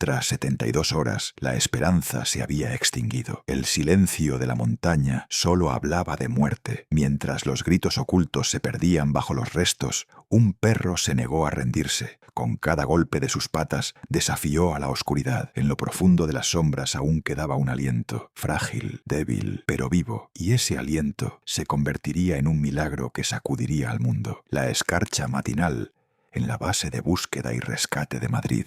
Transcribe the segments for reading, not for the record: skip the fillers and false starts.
Tras 72 horas, la esperanza se había extinguido. El silencio de la montaña solo hablaba de muerte. Mientras los gritos ocultos se perdían bajo los restos, un perro se negó a rendirse. Con cada golpe de sus patas desafió a la oscuridad. En lo profundo de las sombras aún quedaba un aliento, frágil, débil, pero vivo, y ese aliento se convertiría en un milagro que sacudiría al mundo. La escarcha matinal, en la base de búsqueda y rescate de Madrid,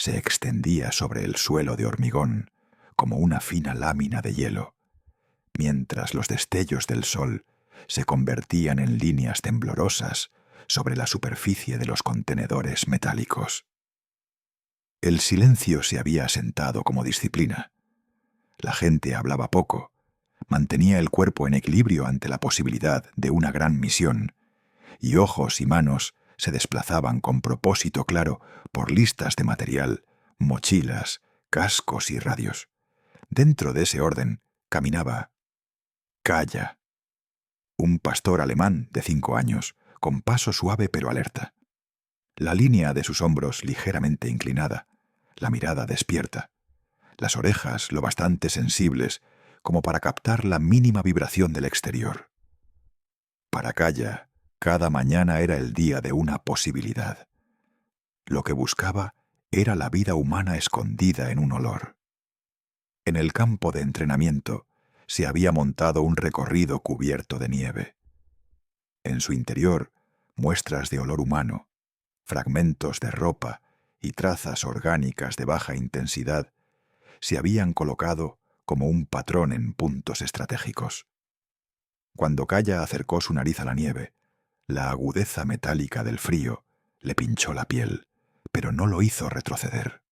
se extendía sobre el suelo de hormigón como una fina lámina de hielo, mientras los destellos del sol se convertían en líneas temblorosas sobre la superficie de los contenedores metálicos. El silencio se había asentado como disciplina. La gente hablaba poco, mantenía el cuerpo en equilibrio ante la posibilidad de una gran misión, y ojos y manos se desplazaban con propósito claro por listas de material, mochilas, cascos y radios. Dentro de ese orden caminaba Kaya, un pastor alemán de 5 años, con paso suave pero alerta. La línea de sus hombros ligeramente inclinada, la mirada despierta, las orejas lo bastante sensibles como para captar la mínima vibración del exterior. Para Kaya, cada mañana era el día de una posibilidad. Lo que buscaba era la vida humana escondida en un olor. En el campo de entrenamiento se había montado un recorrido cubierto de nieve. En su interior, muestras de olor humano, fragmentos de ropa y trazas orgánicas de baja intensidad se habían colocado como un patrón en puntos estratégicos. Cuando Kaya acercó su nariz a la nieve, la agudeza metálica del frío le pinchó la piel, pero no lo hizo retroceder.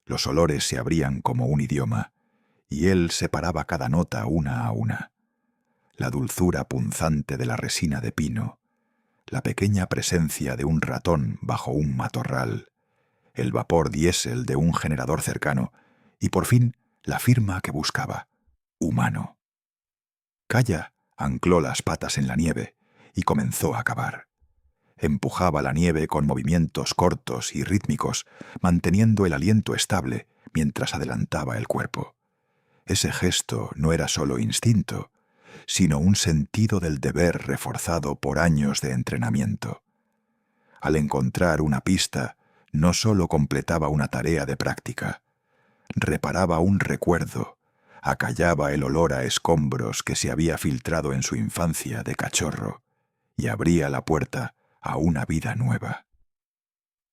Los olores se abrían como un idioma, y él separaba cada nota una a una. La dulzura punzante de la resina de pino, la pequeña presencia de un ratón bajo un matorral, el vapor diésel de un generador cercano, y por fin la firma que buscaba, humano. Kaya ancló las patas en la nieve y comenzó a cavar. Empujaba la nieve con movimientos cortos y rítmicos, manteniendo el aliento estable mientras adelantaba el cuerpo. Ese gesto no era solo instinto, sino un sentido del deber reforzado por años de entrenamiento. Al encontrar una pista, no solo completaba una tarea de práctica, reparaba un recuerdo, acallaba el olor a escombros que se había filtrado en su infancia de cachorro y abría la puerta a una vida nueva.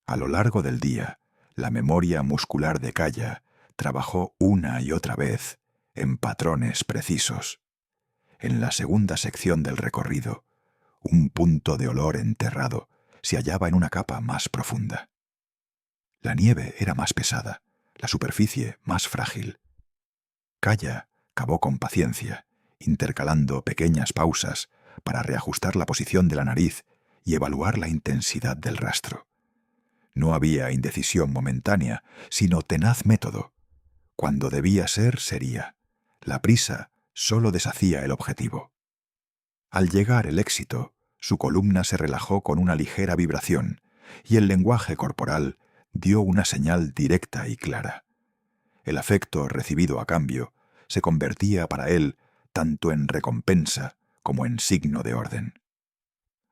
A lo largo del día, la memoria muscular de Kaya trabajó una y otra vez en patrones precisos. En la segunda sección del recorrido, un punto de olor enterrado se hallaba en una capa más profunda. La nieve era más pesada, la superficie más frágil. Kaya cavó con paciencia, intercalando pequeñas pausas para reajustar la posición de la nariz y evaluar la intensidad del rastro. No había indecisión momentánea, sino tenaz método. Cuando debía ser, sería. La prisa solo deshacía el objetivo. Al llegar el éxito, su columna se relajó con una ligera vibración y el lenguaje corporal dio una señal directa y clara. El afecto recibido a cambio se convertía para él tanto en recompensa como en signo de orden.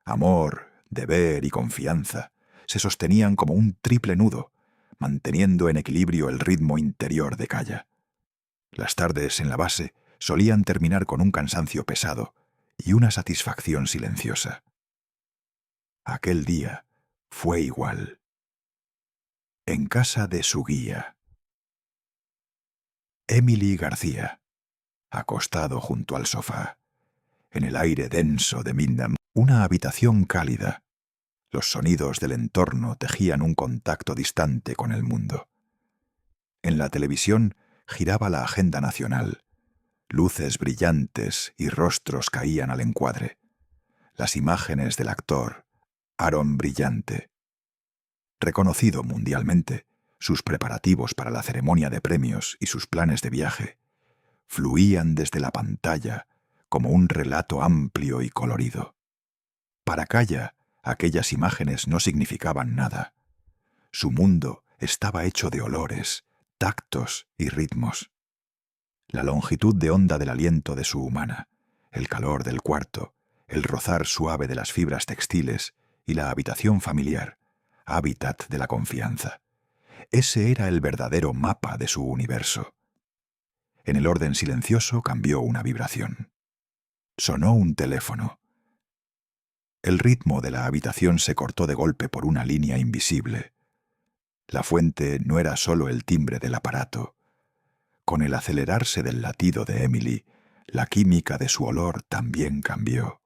Amor, deber y confianza se sostenían como un triple nudo, manteniendo en equilibrio el ritmo interior de Kaya. Las tardes en la base solían terminar con un cansancio pesado y una satisfacción silenciosa. Aquel día fue igual. En casa de su guía, Emily García, acostado junto al sofá, en el aire denso de Windham, una habitación cálida. Los sonidos del entorno tejían un contacto distante con el mundo. En la televisión giraba la agenda nacional. Luces brillantes y rostros caían al encuadre. Las imágenes del actor, Aaron Brillante. Reconocido mundialmente, sus preparativos para la ceremonia de premios y sus planes de viaje fluían desde la pantalla como un relato amplio y colorido. Para Kaya, aquellas imágenes no significaban nada. Su mundo estaba hecho de olores, tactos y ritmos. La longitud de onda del aliento de su humana, el calor del cuarto, el rozar suave de las fibras textiles y la habitación familiar, hábitat de la confianza. Ese era el verdadero mapa de su universo. En el orden silencioso cambió una vibración. Sonó un teléfono. El ritmo de la habitación se cortó de golpe por una línea invisible. La fuente no era solo el timbre del aparato. Con el acelerarse del latido de Emily, la química de su olor también cambió.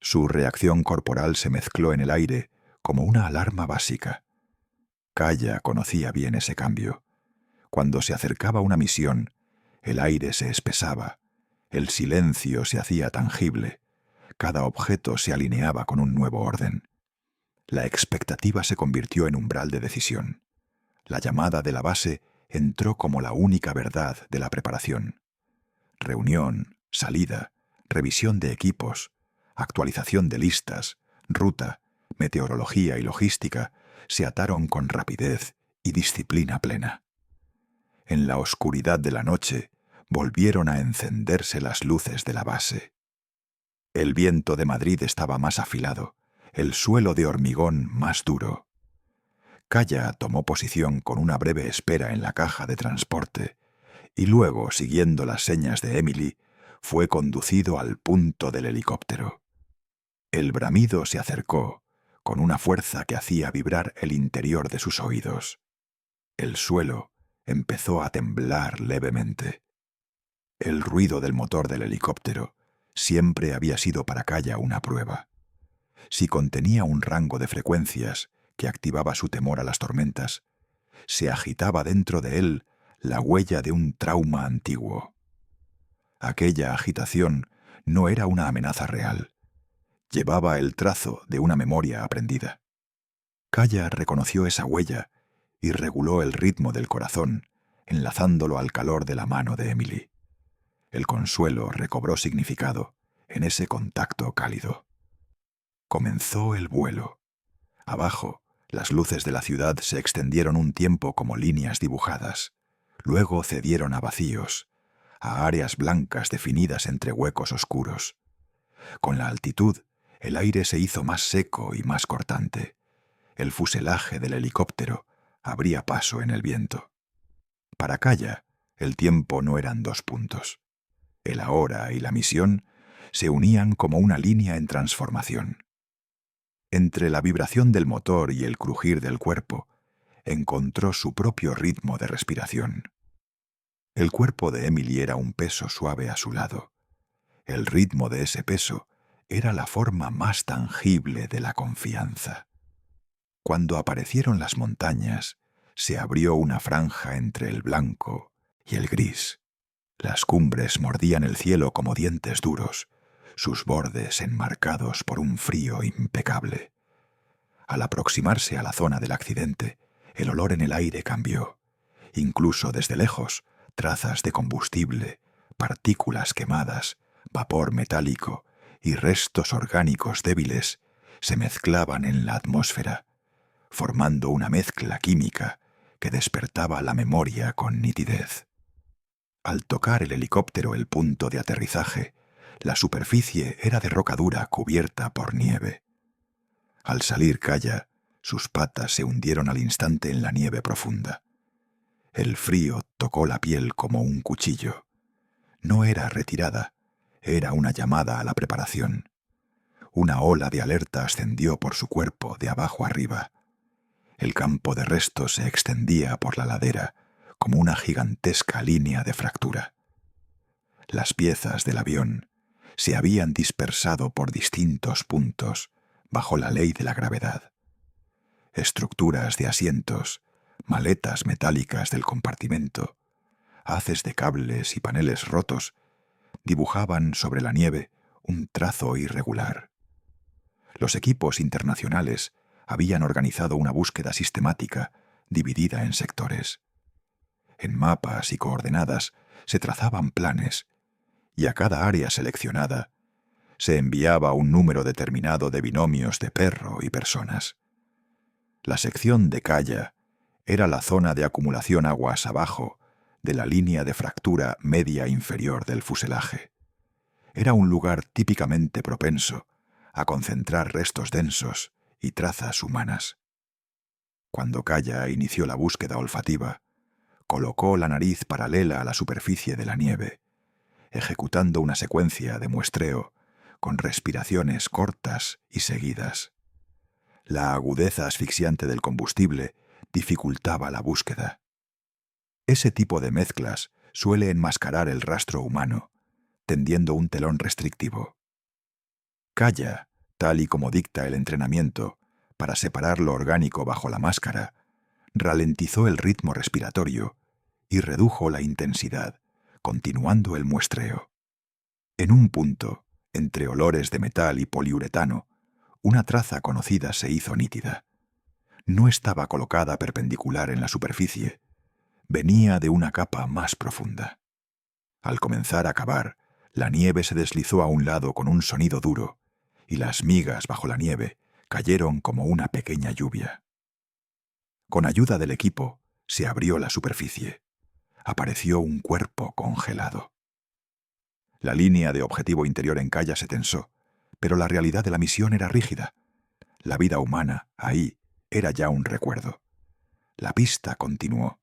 Su reacción corporal se mezcló en el aire como una alarma básica. Kaya conocía bien ese cambio. Cuando se acercaba una misión, el aire se espesaba, el silencio se hacía tangible, cada objeto se alineaba con un nuevo orden. La expectativa se convirtió en umbral de decisión. La llamada de la base entró como la única verdad de la preparación. Reunión, salida, revisión de equipos, actualización de listas, ruta, meteorología y logística se ataron con rapidez y disciplina plena. En la oscuridad de la noche volvieron a encenderse las luces de la base. El viento de Madrid estaba más afilado, el suelo de hormigón más duro. Kaya tomó posición con una breve espera en la caja de transporte y luego, siguiendo las señas de Emily, fue conducido al punto del helicóptero. El bramido se acercó con una fuerza que hacía vibrar el interior de sus oídos. El suelo empezó a temblar levemente. El ruido del motor del helicóptero siempre había sido para Kaya una prueba. Si contenía un rango de frecuencias que activaba su temor a las tormentas, se agitaba dentro de él la huella de un trauma antiguo. Aquella agitación no era una amenaza real. Llevaba el trazo de una memoria aprendida. Kaya reconoció esa huella y reguló el ritmo del corazón, enlazándolo al calor de la mano de Emily. El consuelo recobró significado en ese contacto cálido. Comenzó el vuelo. Abajo, las luces de la ciudad se extendieron un tiempo como líneas dibujadas. Luego cedieron a vacíos, a áreas blancas definidas entre huecos oscuros. Con la altitud, el aire se hizo más seco y más cortante. El fuselaje del helicóptero abría paso en el viento. Para Kaya, el tiempo no eran 2 puntos. El ahora y la misión se unían como una línea en transformación. Entre la vibración del motor y el crujir del cuerpo, encontró su propio ritmo de respiración. El cuerpo de Emily era un peso suave a su lado. El ritmo de ese peso era la forma más tangible de la confianza. Cuando aparecieron las montañas, se abrió una franja entre el blanco y el gris. Las cumbres mordían el cielo como dientes duros, sus bordes enmarcados por un frío impecable. Al aproximarse a la zona del accidente, el olor en el aire cambió. Incluso desde lejos, trazas de combustible, partículas quemadas, vapor metálico y restos orgánicos débiles se mezclaban en la atmósfera, formando una mezcla química que despertaba la memoria con nitidez. Al tocar el helicóptero el punto de aterrizaje, la superficie era de roca dura cubierta por nieve. Al salir Kaya, sus patas se hundieron al instante en la nieve profunda. El frío tocó la piel como un cuchillo. No era retirada, era una llamada a la preparación. Una ola de alerta ascendió por su cuerpo de abajo arriba. El campo de restos se extendía por la ladera como una gigantesca línea de fractura. Las piezas del avión se habían dispersado por distintos puntos bajo la ley de la gravedad. Estructuras de asientos, maletas metálicas del compartimento, haces de cables y paneles rotos dibujaban sobre la nieve un trazo irregular. Los equipos internacionales habían organizado una búsqueda sistemática dividida en sectores. En mapas y coordenadas se trazaban planes, y a cada área seleccionada se enviaba un número determinado de binomios de perro y personas. La sección de Kaya Era la zona de acumulación aguas abajo de la línea de fractura media inferior del fuselaje. Era un lugar típicamente propenso a concentrar restos densos y trazas humanas. Cuando Kaya inició la búsqueda olfativa, colocó la nariz paralela a la superficie de la nieve, ejecutando una secuencia de muestreo con respiraciones cortas y seguidas. La agudeza asfixiante del combustible dificultaba la búsqueda. Ese tipo de mezclas suele enmascarar el rastro humano, tendiendo un telón restrictivo. Kaya, tal y como dicta el entrenamiento, para separar lo orgánico bajo la máscara, ralentizó el ritmo respiratorio y redujo la intensidad, continuando el muestreo. En un punto, entre olores de metal y poliuretano, una traza conocida se hizo nítida. No estaba colocada perpendicular en la superficie. Venía de una capa más profunda. Al comenzar a cavar, la nieve se deslizó a un lado con un sonido duro, y las migas bajo la nieve cayeron como una pequeña lluvia. Con ayuda del equipo, se abrió la superficie. Apareció un cuerpo congelado. La línea de objetivo interior en Kaya se tensó, pero la realidad de la misión era rígida. La vida humana, ahí, era ya un recuerdo. La pista continuó.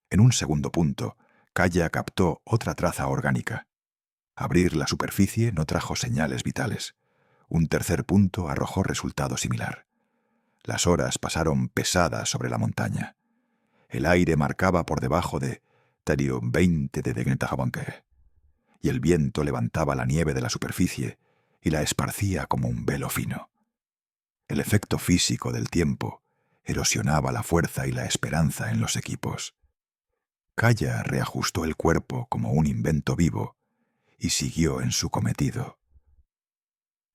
En un segundo punto, Kaya captó otra traza orgánica. Abrir la superficie no trajo señales vitales. Un tercer punto arrojó resultado similar. Las horas pasaron pesadas sobre la montaña. El aire marcaba por debajo de 20 de Degnetajabanque, y el viento levantaba la nieve de la superficie y la esparcía como un velo fino. El efecto físico del tiempo erosionaba la fuerza y la esperanza en los equipos. Kaya reajustó el cuerpo como un invento vivo y siguió en su cometido.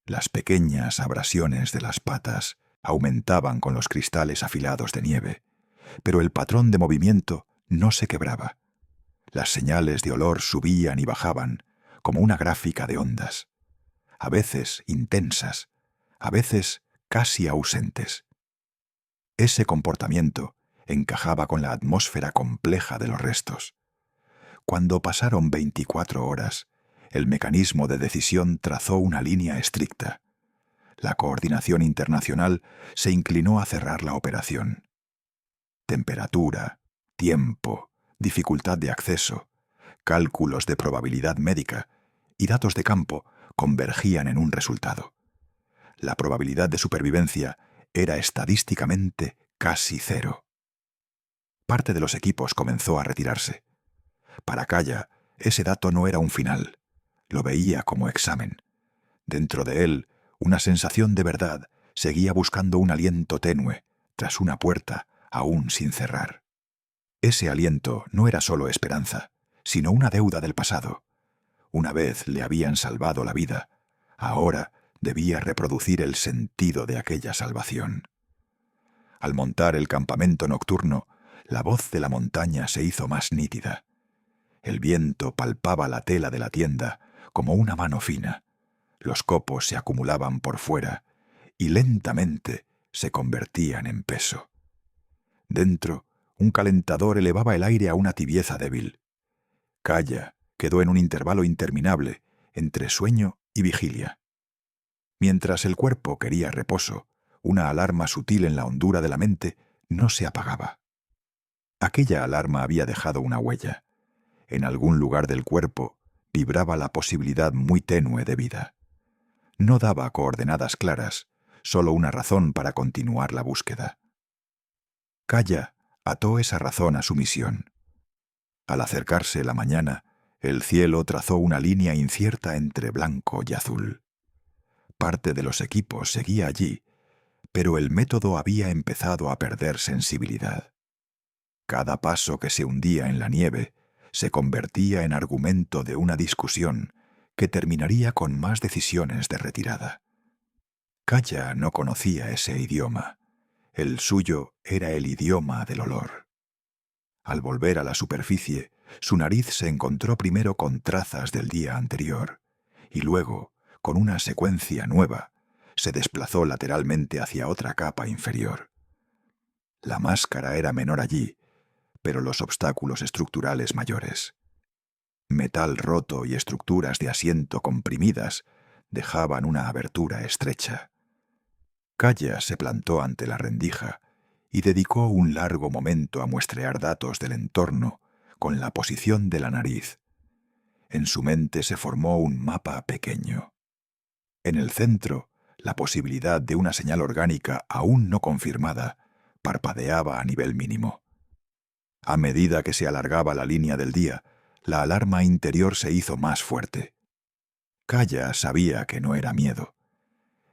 Las pequeñas abrasiones de las patas aumentaban con los cristales afilados de nieve, pero el patrón de movimiento no se quebraba. Las señales de olor subían y bajaban como una gráfica de ondas, a veces intensas, a veces casi ausentes. Ese comportamiento encajaba con la atmósfera compleja de los restos. Cuando pasaron 24 horas, el mecanismo de decisión trazó una línea estricta. La coordinación internacional se inclinó a cerrar la operación. Temperatura, tiempo, dificultad de acceso, cálculos de probabilidad médica y datos de campo convergían en un resultado. La probabilidad de supervivencia era estadísticamente casi cero. Parte de los equipos comenzó a retirarse. Para Kaya, ese dato no era un final. Lo veía como examen. Dentro de él, una sensación de verdad seguía buscando un aliento tenue tras una puerta aún sin cerrar. Ese aliento no era solo esperanza, sino una deuda del pasado. Una vez le habían salvado la vida, ahora debía reproducir el sentido de aquella salvación. Al montar el campamento nocturno, la voz de la montaña se hizo más nítida. El viento palpaba la tela de la tienda como una mano fina. Los copos se acumulaban por fuera y lentamente se convertían en peso. Dentro, un calentador elevaba el aire a una tibieza débil. Kaya quedó en un intervalo interminable entre sueño y vigilia. Mientras el cuerpo quería reposo, una alarma sutil en la hondura de la mente no se apagaba. Aquella alarma había dejado una huella. En algún lugar del cuerpo vibraba la posibilidad muy tenue de vida. No daba coordenadas claras, solo una razón para continuar la búsqueda. Kaya ató esa razón a su misión. Al acercarse la mañana, el cielo trazó una línea incierta entre blanco y azul. Parte de los equipos seguía allí, pero el método había empezado a perder sensibilidad. Cada paso que se hundía en la nieve se convertía en argumento de una discusión que terminaría con más decisiones de retirada. Kaya no conocía ese idioma. El suyo era el idioma del olor. Al volver a la superficie, su nariz se encontró primero con trazas del día anterior, y luego, con una secuencia nueva, se desplazó lateralmente hacia otra capa inferior. La máscara era menor allí, pero los obstáculos estructurales mayores. Metal roto y estructuras de asiento comprimidas dejaban una abertura estrecha. Kaya se plantó ante la rendija y dedicó un largo momento a muestrear datos del entorno con la posición de la nariz. En su mente se formó un mapa pequeño. En el centro, la posibilidad de una señal orgánica aún no confirmada parpadeaba a nivel mínimo. A medida que se alargaba la línea del día, la alarma interior se hizo más fuerte. Kaya sabía que no era miedo.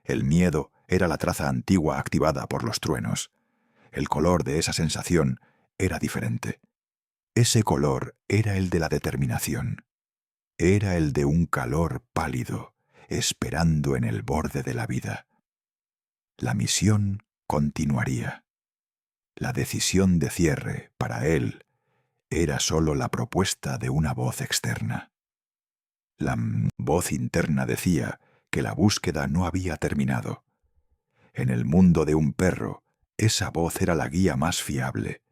El miedo era la traza antigua activada por los truenos. El color de esa sensación era diferente. Ese color era el de la determinación. Era el de un calor pálido, esperando en el borde de la vida. La misión continuaría. La decisión de cierre, para él, era sólo la propuesta de una voz externa. La voz interna decía que la búsqueda no había terminado. En el mundo de un perro, esa voz era la guía más fiable.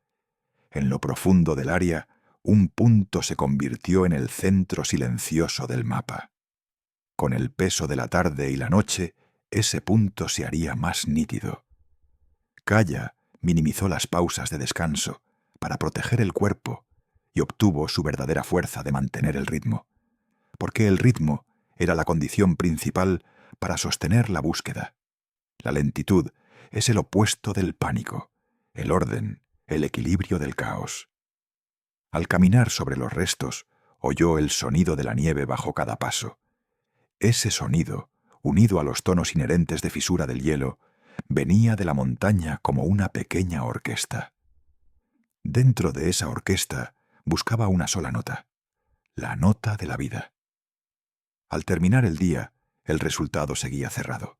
En lo profundo del área, un punto se convirtió en el centro silencioso del mapa. Con el peso de la tarde y la noche, ese punto se haría más nítido. Kaya minimizó las pausas de descanso para proteger el cuerpo y obtuvo su verdadera fuerza de mantener el ritmo, porque el ritmo era la condición principal para sostener la búsqueda. La lentitud es el opuesto del pánico, el orden, el equilibrio del caos. Al caminar sobre los restos, oyó el sonido de la nieve bajo cada paso. Ese sonido, unido a los tonos inherentes de fisura del hielo, venía de la montaña como una pequeña orquesta. Dentro de esa orquesta buscaba una sola nota, la nota de la vida. Al terminar el día, el resultado seguía cerrado.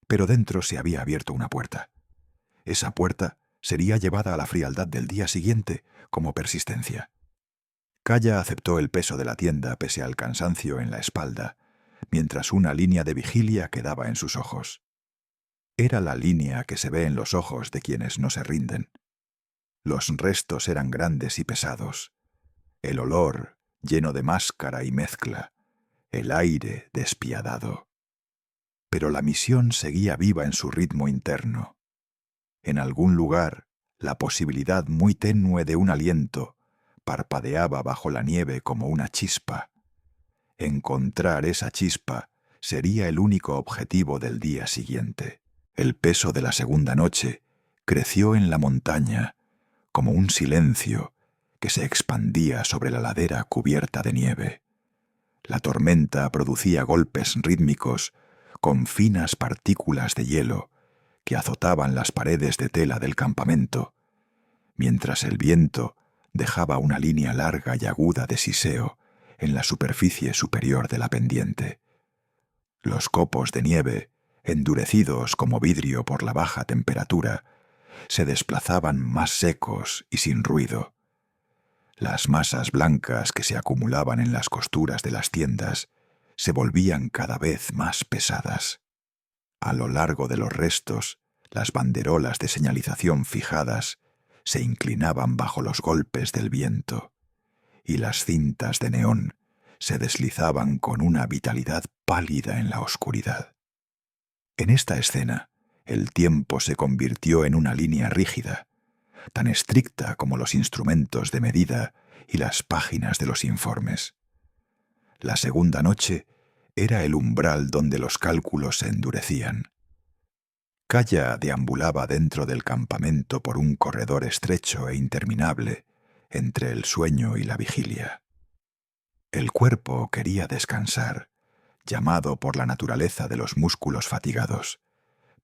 Pero dentro se había abierto una puerta. Esa puerta sería llevada a la frialdad del día siguiente como persistencia. Kaya aceptó el peso de la tienda pese al cansancio en la espalda, mientras una línea de vigilia quedaba en sus ojos. Era la línea que se ve en los ojos de quienes no se rinden. Los restos eran grandes y pesados. El olor, lleno de máscara y mezcla. El aire despiadado. Pero la misión seguía viva en su ritmo interno. En algún lugar, la posibilidad muy tenue de un aliento parpadeaba bajo la nieve como una chispa. Encontrar esa chispa sería el único objetivo del día siguiente. El peso de la segunda noche creció en la montaña como un silencio que se expandía sobre la ladera cubierta de nieve. La tormenta producía golpes rítmicos con finas partículas de hielo que azotaban las paredes de tela del campamento, mientras el viento dejaba una línea larga y aguda de siseo en la superficie superior de la pendiente. Los copos de nieve, endurecidos como vidrio por la baja temperatura, se desplazaban más secos y sin ruido. Las masas blancas que se acumulaban en las costuras de las tiendas se volvían cada vez más pesadas. A lo largo de los restos, las banderolas de señalización fijadas se inclinaban bajo los golpes del viento, y las cintas de neón se deslizaban con una vitalidad pálida en la oscuridad. En esta escena, el tiempo se convirtió en una línea rígida, tan estricta como los instrumentos de medida y las páginas de los informes. La segunda noche era el umbral donde los cálculos se endurecían. Kaya deambulaba dentro del campamento por un corredor estrecho e interminable entre el sueño y la vigilia. El cuerpo quería descansar, llamado por la naturaleza de los músculos fatigados,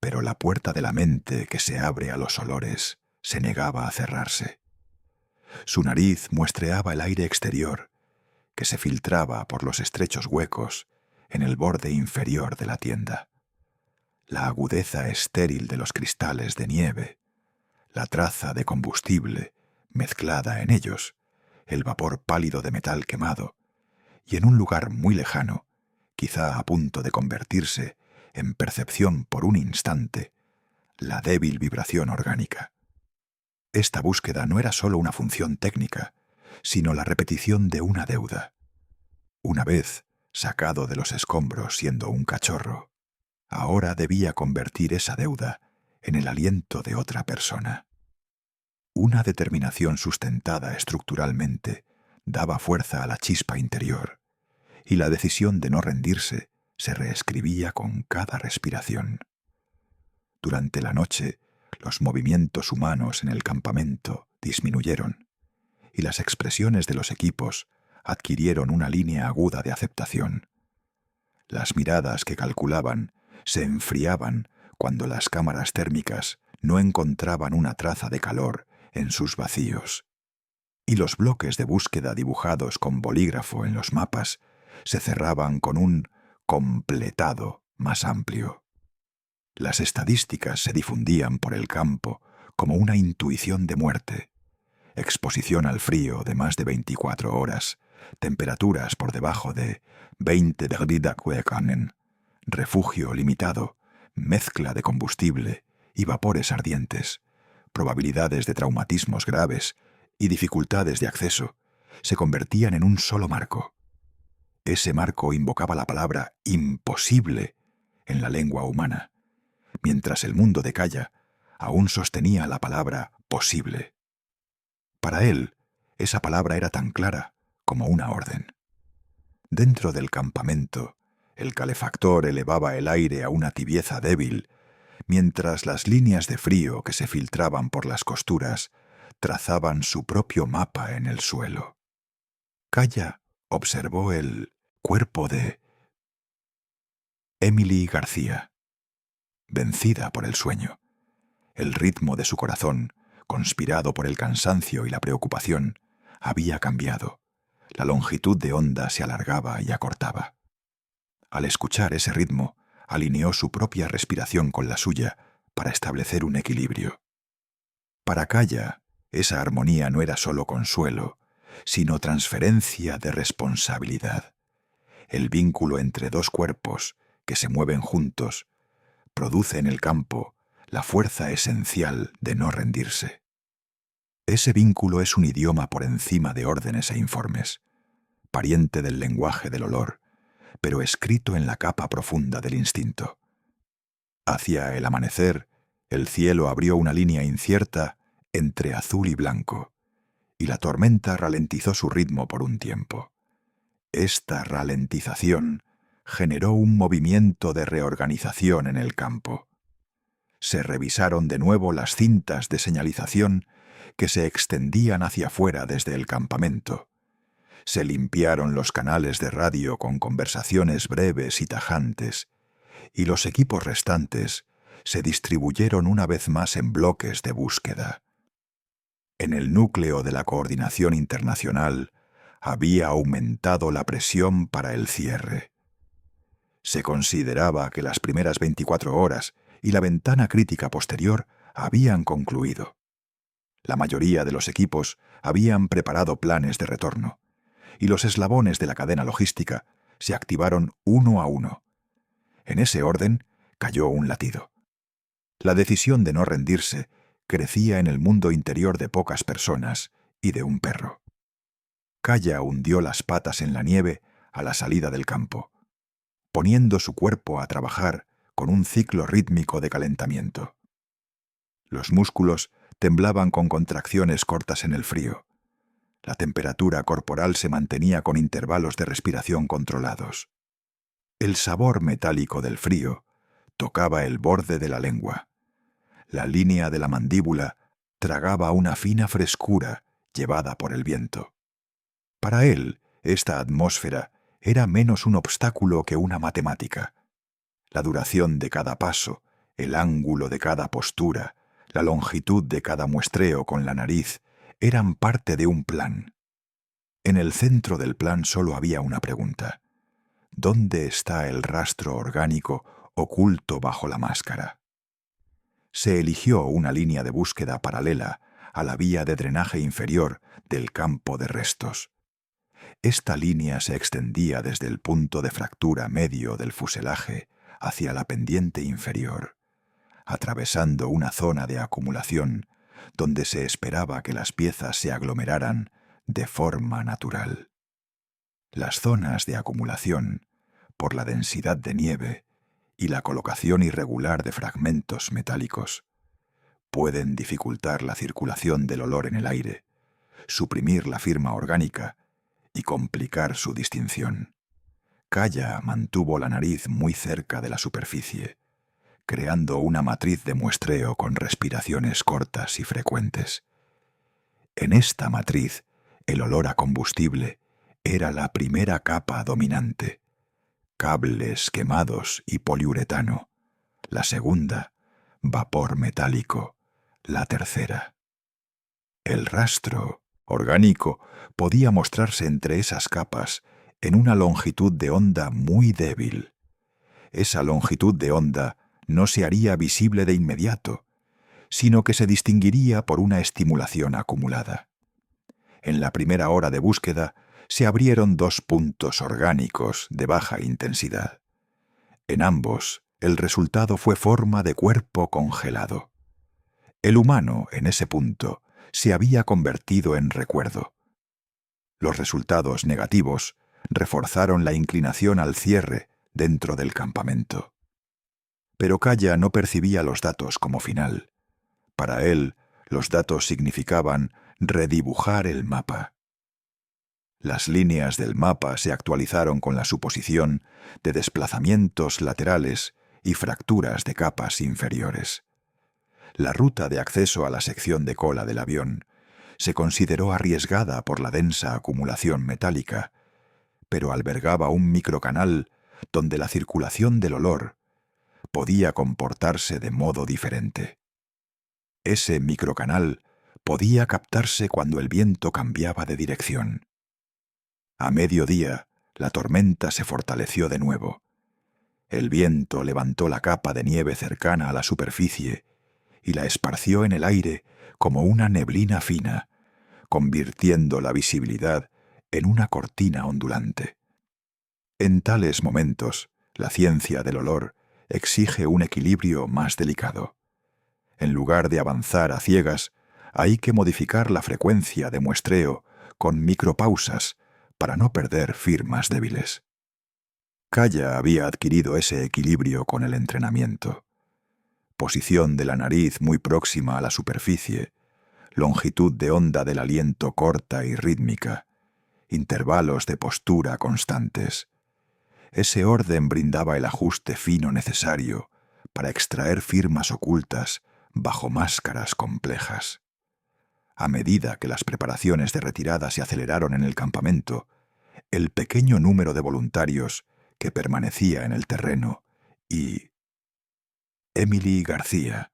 pero la puerta de la mente que se abre a los olores se negaba a cerrarse. Su nariz muestreaba el aire exterior, que se filtraba por los estrechos huecos en el borde inferior de la tienda. La agudeza estéril de los cristales de nieve, la traza de combustible mezclada en ellos, el vapor pálido de metal quemado, y en un lugar muy lejano, quizá a punto de convertirse en percepción por un instante, la débil vibración orgánica. Esta búsqueda no era solo una función técnica, sino la repetición de una deuda. Una vez sacado de los escombros siendo un cachorro, ahora debía convertir esa deuda en el aliento de otra persona. Una determinación sustentada estructuralmente daba fuerza a la chispa interior, y la decisión de no rendirse se reescribía con cada respiración. Durante la noche, los movimientos humanos en el campamento disminuyeron, y las expresiones de los equipos adquirieron una línea aguda de aceptación. Las miradas que calculaban se enfriaban cuando las cámaras térmicas no encontraban una traza de calor en sus vacíos, y los bloques de búsqueda dibujados con bolígrafo en los mapas se cerraban con un completado más amplio. Las estadísticas se difundían por el campo como una intuición de muerte: exposición al frío de más de 24 horas, temperaturas por debajo de 20 °C, refugio limitado, mezcla de combustible y vapores ardientes, probabilidades de traumatismos graves y dificultades de acceso, se convertían en un solo marco. Ese marco invocaba la palabra imposible en la lengua humana, mientras el mundo de Kaya aún sostenía la palabra posible. Para él, esa palabra era tan clara como una orden. Dentro del campamento, el calefactor elevaba el aire a una tibieza débil, mientras las líneas de frío que se filtraban por las costuras trazaban su propio mapa en el suelo. Kaya observó el cuerpo de Emily García, vencida por el sueño. El ritmo de su corazón, conspirado por el cansancio y la preocupación, había cambiado. La longitud de onda se alargaba y acortaba. Al escuchar ese ritmo, alineó su propia respiración con la suya para establecer un equilibrio. Para Kaya, esa armonía no era solo consuelo, sino transferencia de responsabilidad. El vínculo entre dos cuerpos que se mueven juntos produce en el campo la fuerza esencial de no rendirse. Ese vínculo es un idioma por encima de órdenes e informes, pariente del lenguaje del olor, pero escrito en la capa profunda del instinto. Hacia el amanecer, el cielo abrió una línea incierta entre azul y blanco, y la tormenta ralentizó su ritmo por un tiempo. Esta ralentización generó un movimiento de reorganización en el campo. Se revisaron de nuevo las cintas de señalización que se extendían hacia afuera desde el campamento. Se limpiaron los canales de radio con conversaciones breves y tajantes, y los equipos restantes se distribuyeron una vez más en bloques de búsqueda. En el núcleo de la coordinación internacional había aumentado la presión para el cierre. Se consideraba que las primeras 24 horas y la ventana crítica posterior habían concluido. La mayoría de los equipos habían preparado planes de retorno, y los eslabones de la cadena logística se activaron uno a uno. En ese orden cayó un latido. La decisión de no rendirse crecía en el mundo interior de pocas personas y de un perro. Kaya hundió las patas en la nieve a la salida del campo, poniendo su cuerpo a trabajar con un ciclo rítmico de calentamiento. Los músculos temblaban con contracciones cortas en el frío. La temperatura corporal se mantenía con intervalos de respiración controlados. El sabor metálico del frío tocaba el borde de la lengua. La línea de la mandíbula tragaba una fina frescura llevada por el viento. Para él, esta atmósfera era menos un obstáculo que una matemática. La duración de cada paso, el ángulo de cada postura, la longitud de cada muestreo con la nariz eran parte de un plan. En el centro del plan solo había una pregunta: ¿dónde está el rastro orgánico oculto bajo la máscara? Se eligió una línea de búsqueda paralela a la vía de drenaje inferior del campo de restos. Esta línea se extendía desde el punto de fractura medio del fuselaje hacia la pendiente inferior, atravesando una zona de acumulación donde se esperaba que las piezas se aglomeraran de forma natural. Las zonas de acumulación, por la densidad de nieve y la colocación irregular de fragmentos metálicos, pueden dificultar la circulación del olor en el aire, suprimir la firma orgánica y complicar su distinción. Kaya mantuvo la nariz muy cerca de la superficie, creando una matriz de muestreo con respiraciones cortas y frecuentes. En esta matriz, el olor a combustible era la primera capa dominante, cables quemados y poliuretano; la segunda, vapor metálico; la tercera. El rastro orgánico podía mostrarse entre esas capas en una longitud de onda muy débil. Esa longitud de onda no se haría visible de inmediato, sino que se distinguiría por una estimulación acumulada. En la primera hora de búsqueda se abrieron 2 puntos orgánicos de baja intensidad. En ambos, el resultado fue forma de cuerpo congelado. El humano, en ese punto, se había convertido en recuerdo. Los resultados negativos reforzaron la inclinación al cierre dentro del campamento. Pero Kaya no percibía los datos como final. Para él, los datos significaban redibujar el mapa. Las líneas del mapa se actualizaron con la suposición de desplazamientos laterales y fracturas de capas inferiores. La ruta de acceso a la sección de cola del avión se consideró arriesgada por la densa acumulación metálica, pero albergaba un microcanal donde la circulación del olor podía comportarse de modo diferente. Ese microcanal podía captarse cuando el viento cambiaba de dirección. A mediodía, la tormenta se fortaleció de nuevo. El viento levantó la capa de nieve cercana a la superficie y la esparció en el aire como una neblina fina, convirtiendo la visibilidad en una cortina ondulante. En tales momentos, la ciencia del olor exige un equilibrio más delicado. En lugar de avanzar a ciegas, hay que modificar la frecuencia de muestreo con micropausas para no perder firmas débiles. Kaya había adquirido ese equilibrio con el entrenamiento. Posición de la nariz muy próxima a la superficie, longitud de onda del aliento corta y rítmica, intervalos de postura constantes. Ese orden brindaba el ajuste fino necesario para extraer firmas ocultas bajo máscaras complejas. A medida que las preparaciones de retirada se aceleraron en el campamento, el pequeño número de voluntarios que permanecía en el terreno y Emily García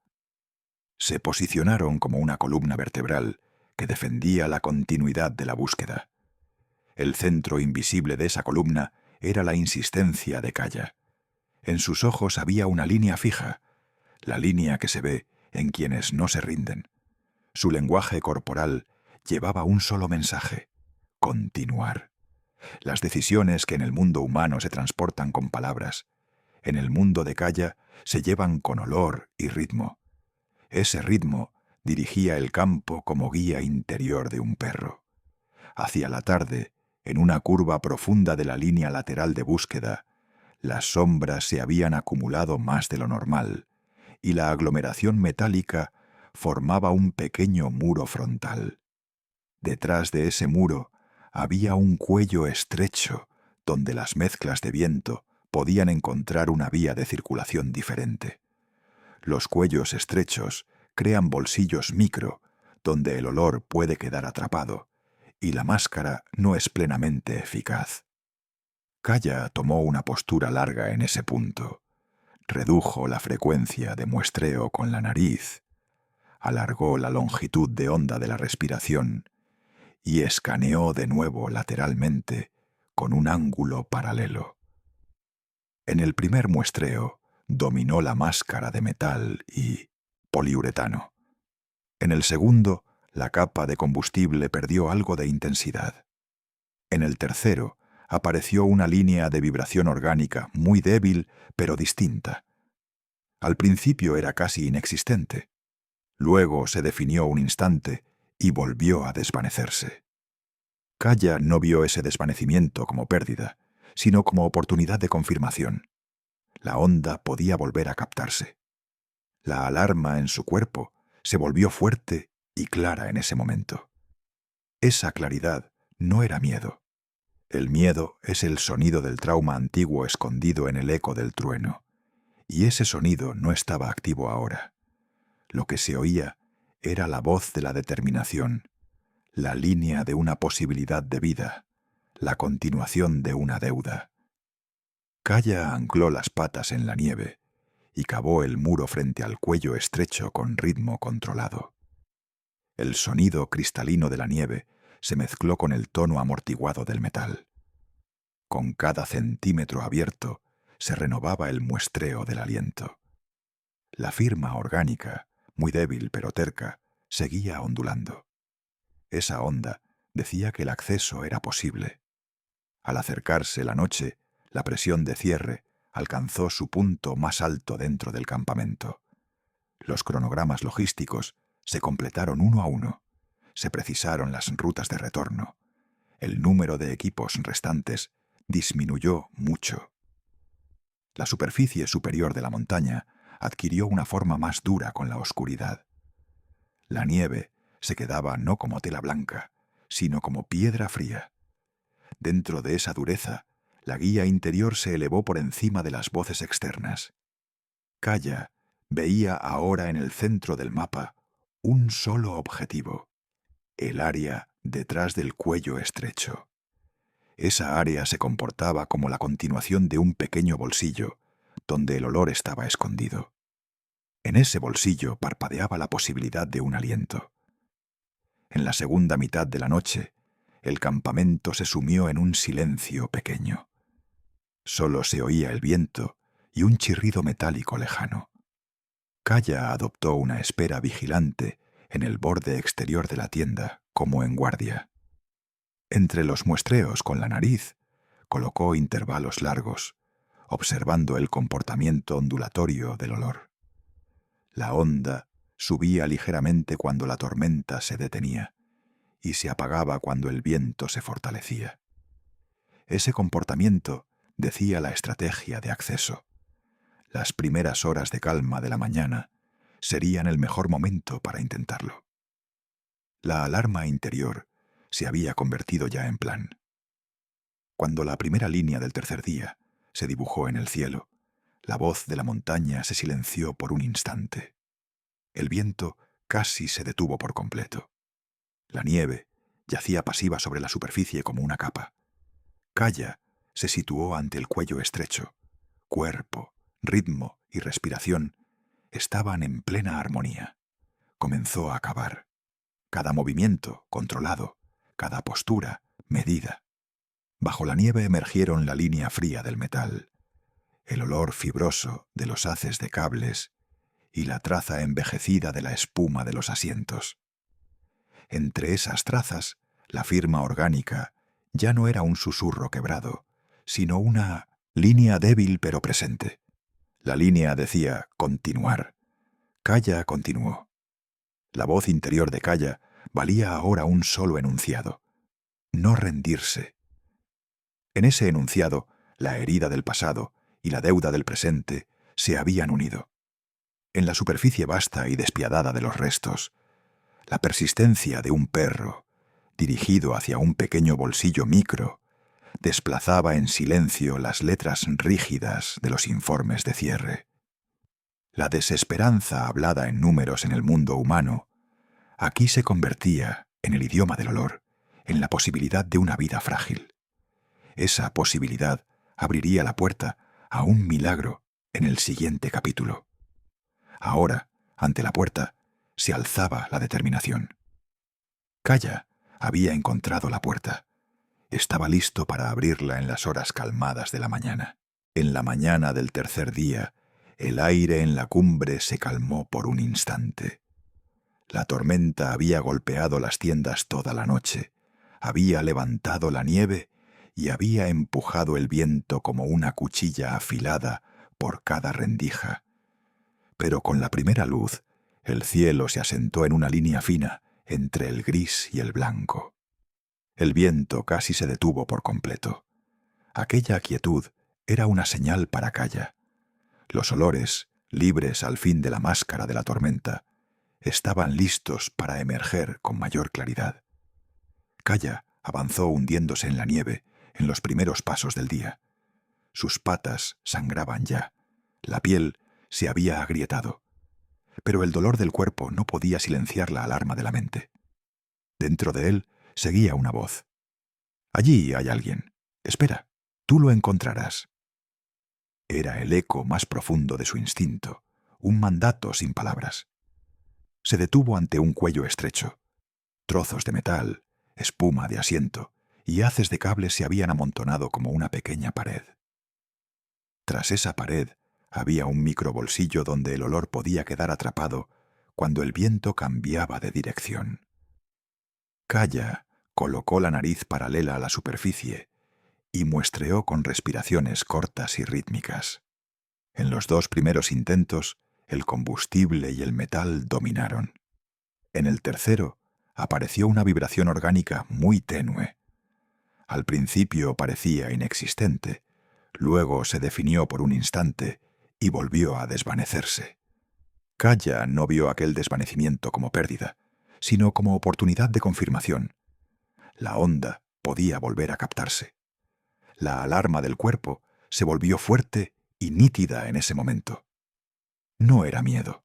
se posicionaron como una columna vertebral que defendía la continuidad de la búsqueda. El centro invisible de esa columna era la insistencia de Kaya. En sus ojos había una línea fija, la línea que se ve en quienes no se rinden. Su lenguaje corporal llevaba un solo mensaje: continuar. Las decisiones que en el mundo humano se transportan con palabras, en el mundo de Kaya se llevan con olor y ritmo. Ese ritmo dirigía el campo como guía interior de un perro. Hacia la tarde, en una curva profunda de la línea lateral de búsqueda, las sombras se habían acumulado más de lo normal, y la aglomeración metálica formaba un pequeño muro frontal. Detrás de ese muro había un cuello estrecho donde las mezclas de viento podían encontrar una vía de circulación diferente. Los cuellos estrechos crean bolsillos micro donde el olor puede quedar atrapado y la máscara no es plenamente eficaz. Kaya tomó una postura larga en ese punto, redujo la frecuencia de muestreo con la nariz, alargó la longitud de onda de la respiración y escaneó de nuevo lateralmente con un ángulo paralelo. En el primer muestreo dominó la máscara de metal y poliuretano. En el segundo, la capa de combustible perdió algo de intensidad. En el tercero, apareció una línea de vibración orgánica muy débil pero distinta. Al principio era casi inexistente. Luego se definió un instante y volvió a desvanecerse. Kaya no vio ese desvanecimiento como pérdida, sino como oportunidad de confirmación. La onda podía volver a captarse. La alarma en su cuerpo se volvió fuerte y clara en ese momento. Esa claridad no era miedo. El miedo es el sonido del trauma antiguo escondido en el eco del trueno, y ese sonido no estaba activo ahora. Lo que se oía era la voz de la determinación, la línea de una posibilidad de vida, la continuación de una deuda. Kaya ancló las patas en la nieve y cavó el muro frente al cuello estrecho con ritmo controlado. El sonido cristalino de la nieve se mezcló con el tono amortiguado del metal. Con cada centímetro abierto se renovaba el muestreo del aliento. La firma orgánica, muy débil pero terca, seguía ondulando. Esa onda decía que el acceso era posible. Al acercarse la noche, la presión de cierre alcanzó su punto más alto dentro del campamento. Los cronogramas logísticos se completaron uno a uno. Se precisaron las rutas de retorno. El número de equipos restantes disminuyó mucho. La superficie superior de la montaña adquirió una forma más dura con la oscuridad. La nieve se quedaba no como tela blanca, sino como piedra fría. Dentro de esa dureza, la guía interior se elevó por encima de las voces externas. Kaya veía ahora en el centro del mapa un solo objetivo: el área detrás del cuello estrecho. Esa área se comportaba como la continuación de un pequeño bolsillo, donde el olor estaba escondido. En ese bolsillo parpadeaba la posibilidad de un aliento. En la segunda mitad de la noche, el campamento se sumió en un silencio pequeño. Solo se oía el viento y un chirrido metálico lejano. Kaya adoptó una espera vigilante en el borde exterior de la tienda, como en guardia. Entre los muestreos con la nariz, colocó intervalos largos, observando el comportamiento ondulatorio del olor. La onda subía ligeramente cuando la tormenta se detenía y se apagaba cuando el viento se fortalecía. Ese comportamiento decía la estrategia de acceso. Las primeras horas de calma de la mañana serían el mejor momento para intentarlo. La alarma interior se había convertido ya en plan. Cuando la primera línea del tercer día se dibujó en el cielo, la voz de la montaña se silenció por un instante. El viento casi se detuvo por completo. La nieve yacía pasiva sobre la superficie como una capa. Kaya se situó ante el cuello estrecho. Cuerpo, ritmo y respiración estaban en plena armonía. Comenzó a cavar. Cada movimiento controlado, cada postura medida. Bajo la nieve emergieron la línea fría del metal, el olor fibroso de los haces de cables y la traza envejecida de la espuma de los asientos. Entre esas trazas, la firma orgánica ya no era un susurro quebrado, sino una línea débil pero presente. La línea decía continuar. Kaya continuó. La voz interior de Kaya valía ahora un solo enunciado: no rendirse. En ese enunciado, la herida del pasado y la deuda del presente se habían unido. En la superficie vasta y despiadada de los restos, la persistencia de un perro, dirigido hacia un pequeño bolsillo micro, desplazaba en silencio las letras rígidas de los informes de cierre. La desesperanza hablada en números en el mundo humano, aquí se convertía, en el idioma del olor, en la posibilidad de una vida frágil. Esa posibilidad abriría la puerta a un milagro en el siguiente capítulo. Ahora, ante la puerta, se alzaba la determinación. Kaya había encontrado la puerta. Estaba listo para abrirla en las horas calmadas de la mañana. En la mañana del tercer día, el aire en la cumbre se calmó por un instante. La tormenta había golpeado las tiendas toda la noche, había levantado la nieve y había empujado el viento como una cuchilla afilada por cada rendija. Pero con la primera luz, El cielo se asentó en una línea fina entre el gris y el blanco. El viento casi se detuvo por completo. Aquella quietud era una señal para Kaya. Los olores, libres al fin de la máscara de la tormenta, estaban listos para emerger con mayor claridad. Kaya avanzó hundiéndose en la nieve en los primeros pasos del día. Sus patas sangraban ya, la piel se había agrietado, pero el dolor del cuerpo no podía silenciar la alarma de la mente. Dentro de él seguía una voz. «Allí hay alguien. Espera, tú lo encontrarás». Era el eco más profundo de su instinto, un mandato sin palabras. Se detuvo ante un cuello estrecho. Trozos de metal, espuma de asiento y haces de cable se habían amontonado como una pequeña pared. Tras esa pared había un microbolsillo donde el olor podía quedar atrapado cuando el viento cambiaba de dirección. Kaya colocó la nariz paralela a la superficie y muestreó con respiraciones cortas y rítmicas. En los 2 primeros intentos, el combustible y el metal dominaron. En el tercero, apareció una vibración orgánica muy tenue. Al principio parecía inexistente, luego se definió por un instante y volvió a desvanecerse. Kaya no vio aquel desvanecimiento como pérdida, sino como oportunidad de confirmación. La onda podía volver a captarse. La alarma del cuerpo se volvió fuerte y nítida en ese momento. No era miedo.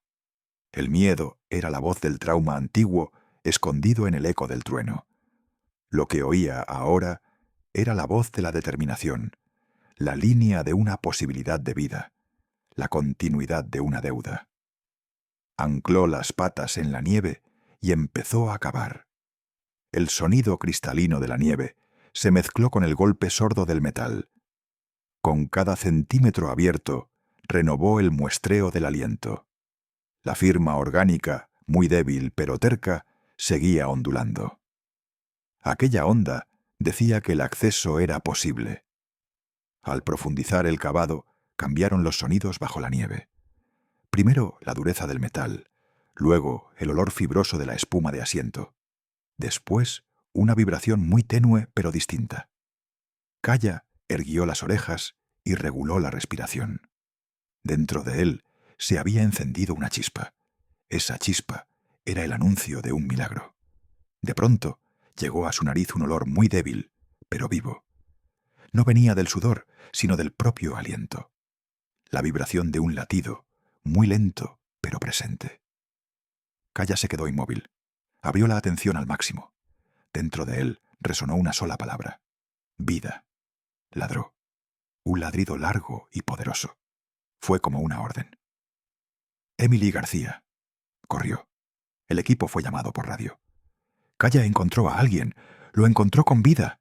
El miedo era la voz del trauma antiguo escondido en el eco del trueno. Lo que oía ahora era la voz de la determinación, la línea de una posibilidad de vida, la continuidad de una deuda. Ancló las patas en la nieve y empezó a cavar. El sonido cristalino de la nieve se mezcló con el golpe sordo del metal. Con cada centímetro abierto, renovó el muestreo del aliento. La firma orgánica, muy débil pero terca, seguía ondulando. Aquella onda decía que el acceso era posible. Al profundizar el cavado, cambiaron los sonidos bajo la nieve. Primero la dureza del metal, luego el olor fibroso de la espuma de asiento. Después, una vibración muy tenue pero distinta. Kaya erguió las orejas y reguló la respiración. Dentro de él se había encendido una chispa. Esa chispa era el anuncio de un milagro. De pronto, llegó a su nariz un olor muy débil, pero vivo. No venía del sudor, sino del propio aliento. La vibración de un latido, muy lento, pero presente. Kaya se quedó inmóvil. Abrió la atención al máximo. Dentro de él resonó una sola palabra. Vida. Ladró. Un ladrido largo y poderoso. Fue como una orden. Emily García. Corrió. El equipo fue llamado por radio. Kaya encontró a alguien. Lo encontró con vida.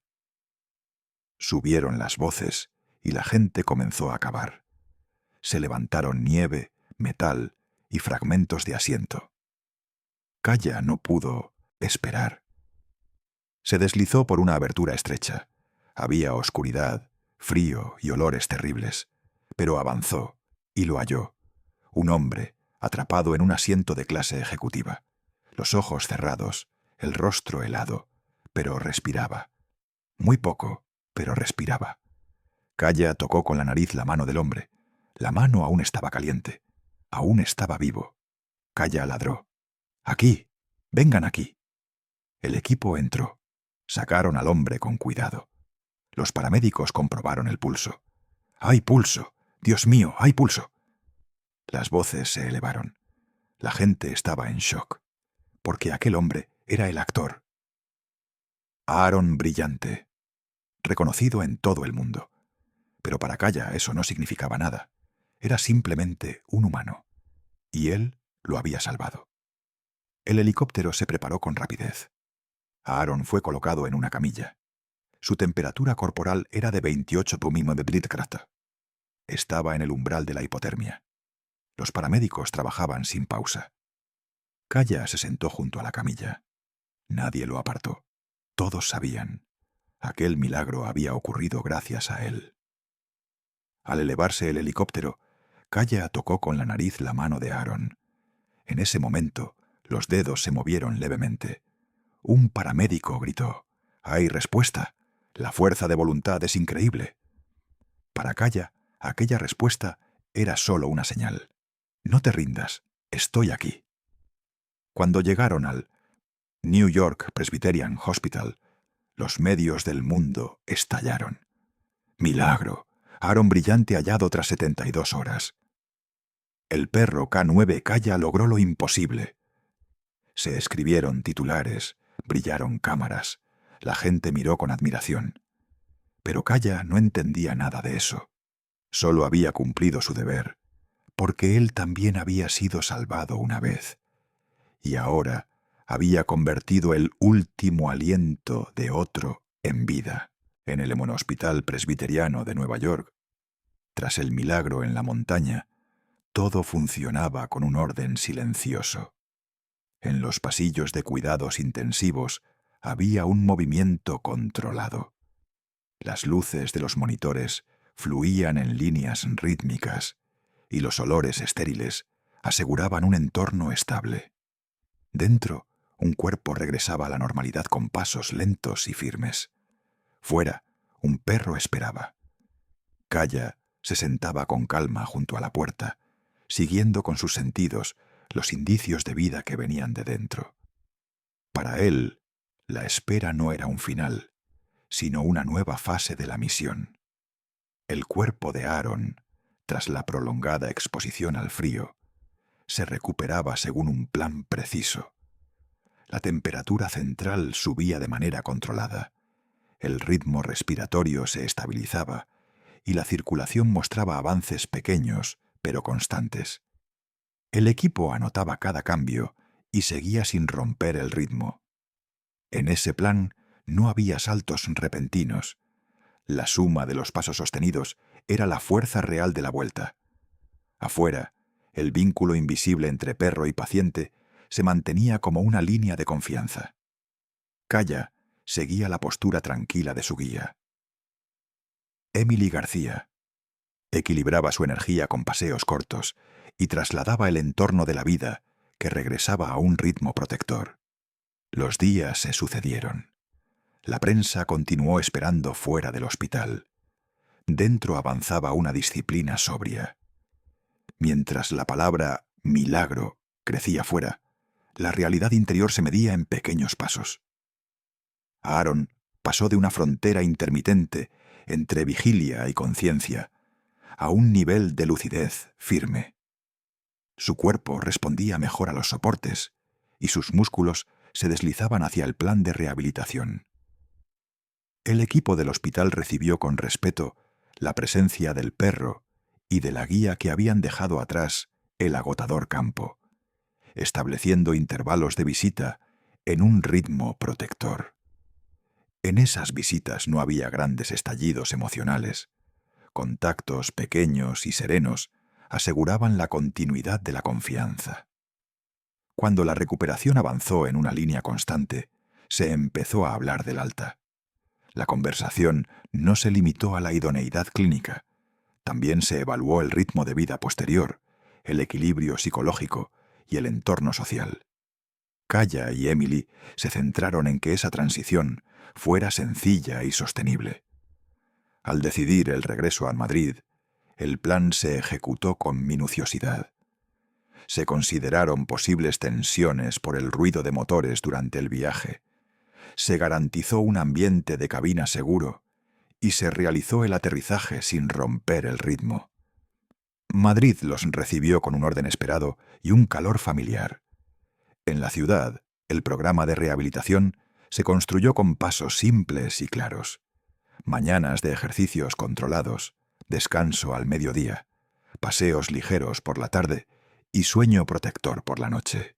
Subieron las voces y la gente comenzó a cavar. Se levantaron nieve, metal y fragmentos de asiento. Kaya no pudo esperar. Se deslizó por una abertura estrecha. Había oscuridad, frío y olores terribles, pero avanzó y lo halló. Un hombre, atrapado en un asiento de clase ejecutiva. Los ojos cerrados, el rostro helado, pero respiraba. Muy poco, pero respiraba. Kaya tocó con la nariz la mano del hombre. La mano aún estaba caliente. Aún estaba vivo. Kaya ladró. «Aquí. Vengan aquí». El equipo entró. Sacaron al hombre con cuidado. Los paramédicos comprobaron el pulso. «¡Hay pulso! ¡Dios mío, hay pulso!». Las voces se elevaron. La gente estaba en shock, porque aquel hombre era el actor. Aaron Brillante, reconocido en todo el mundo. Pero para Kaya eso no significaba nada. Era simplemente un humano. Y él lo había salvado. El helicóptero se preparó con rapidez. Aaron fue colocado en una camilla. Su temperatura corporal era de 28 °C. Estaba en el umbral de la hipotermia. Los paramédicos trabajaban sin pausa. Kaya se sentó junto a la camilla. Nadie lo apartó. Todos sabían. Aquel milagro había ocurrido gracias a él. Al elevarse el helicóptero, Kaya tocó con la nariz la mano de Aaron. En ese momento, los dedos se movieron levemente. Un paramédico gritó: «Hay respuesta. La fuerza de voluntad es increíble». Para Kaya, aquella respuesta era solo una señal. «No te rindas. Estoy aquí». Cuando llegaron al New York Presbyterian Hospital, los medios del mundo estallaron. «Milagro. Aaron brillante hallado tras 72 horas». El perro K9 Kaya logró lo imposible. Se escribieron titulares, brillaron cámaras, la gente miró con admiración. Pero Kaya no entendía nada de eso. Solo había cumplido su deber, porque él también había sido salvado una vez. Y ahora había convertido el último aliento de otro en vida. En el Hospital Presbiteriano de Nueva York, tras el milagro en la montaña, todo funcionaba con un orden silencioso. En los pasillos de cuidados intensivos había un movimiento controlado. Las luces de los monitores fluían en líneas rítmicas y los olores estériles aseguraban un entorno estable. Dentro, un cuerpo regresaba a la normalidad con pasos lentos y firmes. Fuera, un perro esperaba. Kaya se sentaba con calma junto a la puerta, siguiendo con sus sentidos los indicios de vida que venían de dentro. Para él, la espera no era un final, sino una nueva fase de la misión. El cuerpo de Aaron, tras la prolongada exposición al frío, se recuperaba según un plan preciso. La temperatura central subía de manera controlada, el ritmo respiratorio se estabilizaba y la circulación mostraba avances pequeños pero constantes. El equipo anotaba cada cambio y seguía sin romper el ritmo. En ese plan no había saltos repentinos. La suma de los pasos sostenidos era la fuerza real de la vuelta. Afuera, el vínculo invisible entre perro y paciente se mantenía como una línea de confianza. Kaya seguía la postura tranquila de su guía. Emily García equilibraba su energía con paseos cortos y trasladaba el entorno de la vida que regresaba a un ritmo protector. Los días se sucedieron. La prensa continuó esperando fuera del hospital. Dentro avanzaba una disciplina sobria. Mientras la palabra milagro crecía fuera, la realidad interior se medía en pequeños pasos. Aaron pasó de una frontera intermitente entre vigilia y conciencia a un nivel de lucidez firme. Su cuerpo respondía mejor a los soportes y sus músculos se deslizaban hacia el plan de rehabilitación. El equipo del hospital recibió con respeto la presencia del perro y de la guía que habían dejado atrás el agotador campo, estableciendo intervalos de visita en un ritmo protector. En esas visitas no había grandes estallidos emocionales. Contactos pequeños y serenos aseguraban la continuidad de la confianza. Cuando la recuperación avanzó en una línea constante, se empezó a hablar del alta. La conversación no se limitó a la idoneidad clínica. También se evaluó el ritmo de vida posterior, el equilibrio psicológico y el entorno social. Kaya y Emily se centraron en que esa transición fuera sencilla y sostenible. Al decidir el regreso a Madrid, el plan se ejecutó con minuciosidad. Se consideraron posibles tensiones por el ruido de motores durante el viaje. Se garantizó un ambiente de cabina seguro y se realizó el aterrizaje sin romper el ritmo. Madrid los recibió con un orden esperado y un calor familiar. En la ciudad, el programa de rehabilitación se construyó con pasos simples y claros. Mañanas de ejercicios controlados, descanso al mediodía, paseos ligeros por la tarde y sueño protector por la noche.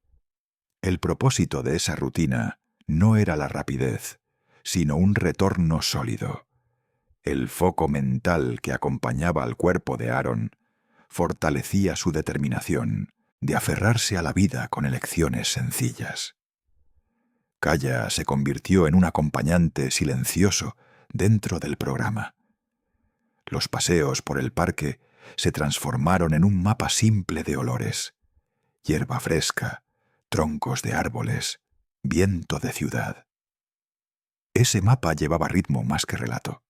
El propósito de esa rutina no era la rapidez, sino un retorno sólido. El foco mental que acompañaba al cuerpo de Aaron fortalecía su determinación de aferrarse a la vida con elecciones sencillas. Kaya se convirtió en un acompañante silencioso dentro del programa. Los paseos por el parque se transformaron en un mapa simple de olores, hierba fresca, troncos de árboles, viento de ciudad. Ese mapa llevaba ritmo más que relato.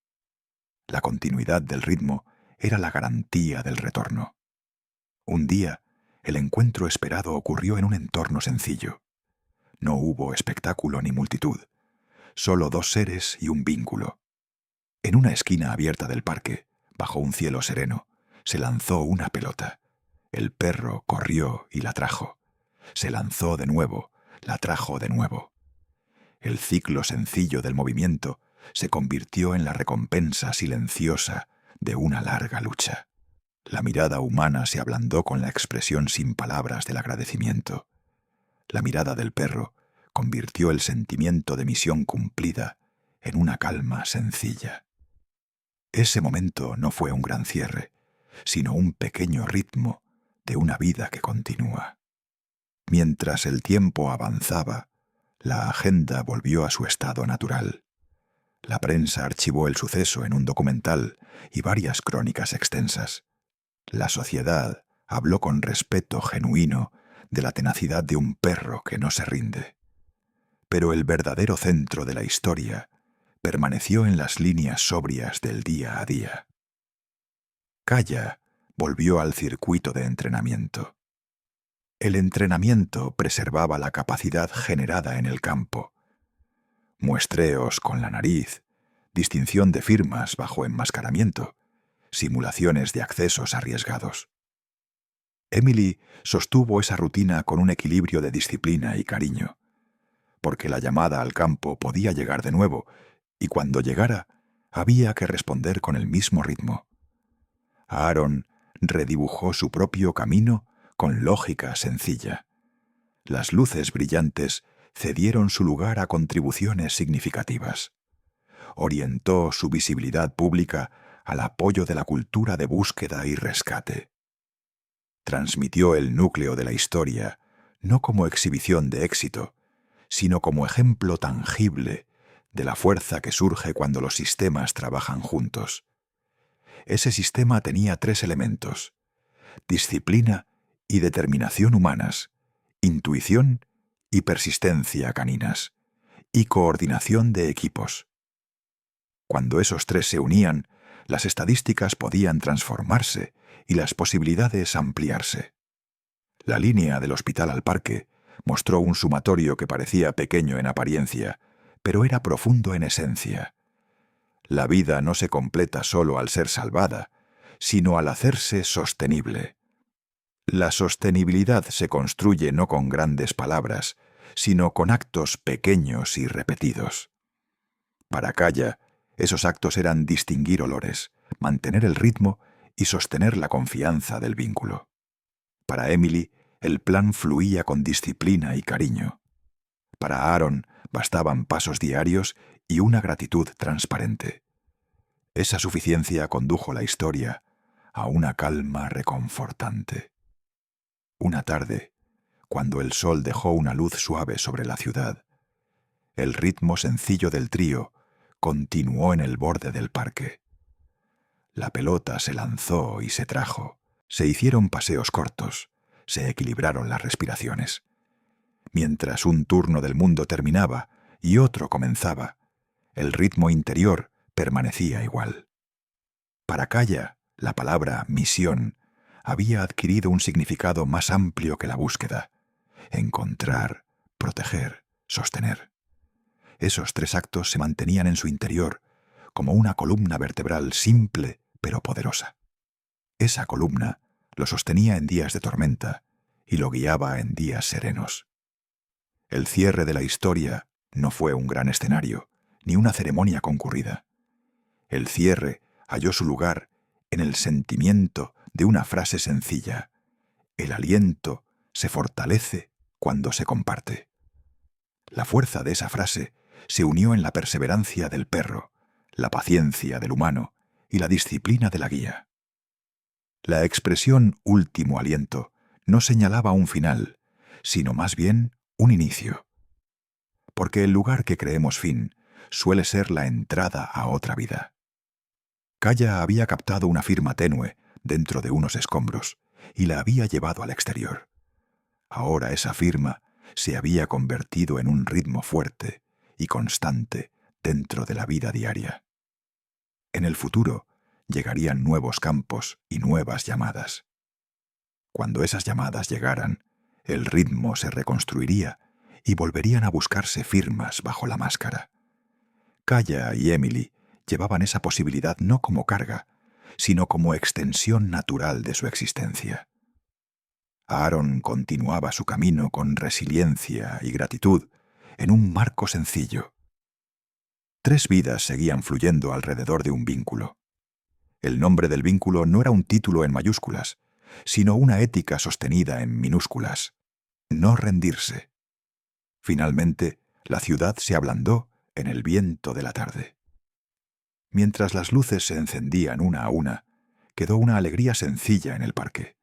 La continuidad del ritmo era la garantía del retorno. Un día, el encuentro esperado ocurrió en un entorno sencillo. No hubo espectáculo ni multitud, solo dos seres y un vínculo. En una esquina abierta del parque, bajo un cielo sereno, se lanzó una pelota. El perro corrió y la trajo. Se lanzó de nuevo, la trajo de nuevo. El ciclo sencillo del movimiento se convirtió en la recompensa silenciosa de una larga lucha. La mirada humana se ablandó con la expresión sin palabras del agradecimiento. La mirada del perro convirtió el sentimiento de misión cumplida en una calma sencilla. Ese momento no fue un gran cierre, sino un pequeño ritmo de una vida que continúa. Mientras el tiempo avanzaba, la agenda volvió a su estado natural. La prensa archivó el suceso en un documental y varias crónicas extensas. La sociedad habló con respeto genuino de la tenacidad de un perro que no se rinde. Pero el verdadero centro de la historia permaneció en las líneas sobrias del día a día. Kaya volvió al circuito de entrenamiento. El entrenamiento preservaba la capacidad generada en el campo. Muestreos con la nariz, distinción de firmas bajo enmascaramiento, simulaciones de accesos arriesgados. Emily sostuvo esa rutina con un equilibrio de disciplina y cariño, porque la llamada al campo podía llegar de nuevo, y cuando llegara, había que responder con el mismo ritmo. Aaron redibujó su propio camino con lógica sencilla. Las luces brillantes cedieron su lugar a contribuciones significativas. Orientó su visibilidad pública al apoyo de la cultura de búsqueda y rescate. Transmitió el núcleo de la historia, no como exhibición de éxito, sino como ejemplo tangible de la fuerza que surge cuando los sistemas trabajan juntos. Ese sistema tenía 3 elementos: disciplina y determinación humanas, intuición y persistencia caninas, y coordinación de equipos. Cuando esos 3 se unían, las estadísticas podían transformarse y las posibilidades ampliarse. La línea del hospital al parque mostró un sumatorio que parecía pequeño en apariencia, pero era profundo en esencia. La vida no se completa solo al ser salvada, sino al hacerse sostenible. La sostenibilidad se construye no con grandes palabras, sino con actos pequeños y repetidos. Para Kaya, esos actos eran distinguir olores, mantener el ritmo y sostener la confianza del vínculo. Para Emily, el plan fluía con disciplina y cariño. Para Aaron, bastaban pasos diarios y una gratitud transparente. Esa suficiencia condujo la historia a una calma reconfortante. Una tarde, cuando el sol dejó una luz suave sobre la ciudad, el ritmo sencillo del trío continuó en el borde del parque. La pelota se lanzó y se trajo, se hicieron paseos cortos, se equilibraron las respiraciones. Mientras un turno del mundo terminaba y otro comenzaba, el ritmo interior permanecía igual. Para Kaya, la palabra misión había adquirido un significado más amplio que la búsqueda: encontrar, proteger, sostener. Esos 3 actos se mantenían en su interior como una columna vertebral simple pero poderosa. Esa columna lo sostenía en días de tormenta y lo guiaba en días serenos. El cierre de la historia no fue un gran escenario, ni una ceremonia concurrida. El cierre halló su lugar en el sentimiento de una frase sencilla: el aliento se fortalece cuando se comparte. La fuerza de esa frase se unió en la perseverancia del perro, la paciencia del humano y la disciplina de la guía. La expresión último aliento no señalaba un final, sino más bien un inicio. Porque el lugar que creemos fin suele ser la entrada a otra vida. Kaya había captado una firma tenue dentro de unos escombros y la había llevado al exterior. Ahora esa firma se había convertido en un ritmo fuerte y constante dentro de la vida diaria. En el futuro llegarían nuevos campos y nuevas llamadas. Cuando esas llamadas llegaran, el ritmo se reconstruiría y volverían a buscarse firmas bajo la máscara. Kaya y Emily llevaban esa posibilidad no como carga, sino como extensión natural de su existencia. Aaron continuaba su camino con resiliencia y gratitud en un marco sencillo. 3 vidas seguían fluyendo alrededor de un vínculo. El nombre del vínculo no era un título en mayúsculas, sino una ética sostenida en minúsculas. No rendirse. Finalmente, la ciudad se ablandó en el viento de la tarde. Mientras las luces se encendían una a una, quedó una alegría sencilla en el parque.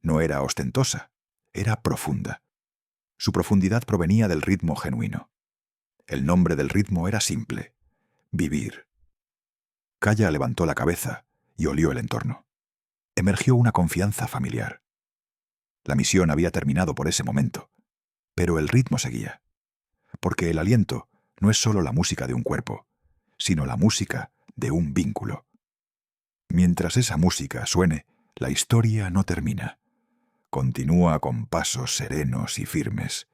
No era ostentosa, era profunda. Su profundidad provenía del ritmo genuino. El nombre del ritmo era simple: vivir. Kaya levantó la cabeza y olió el entorno. Emergió una confianza familiar. La misión había terminado por ese momento, pero el ritmo seguía. Porque el aliento no es solo la música de un cuerpo, sino la música de un vínculo. Mientras esa música suene, la historia no termina. Continúa con pasos serenos y firmes,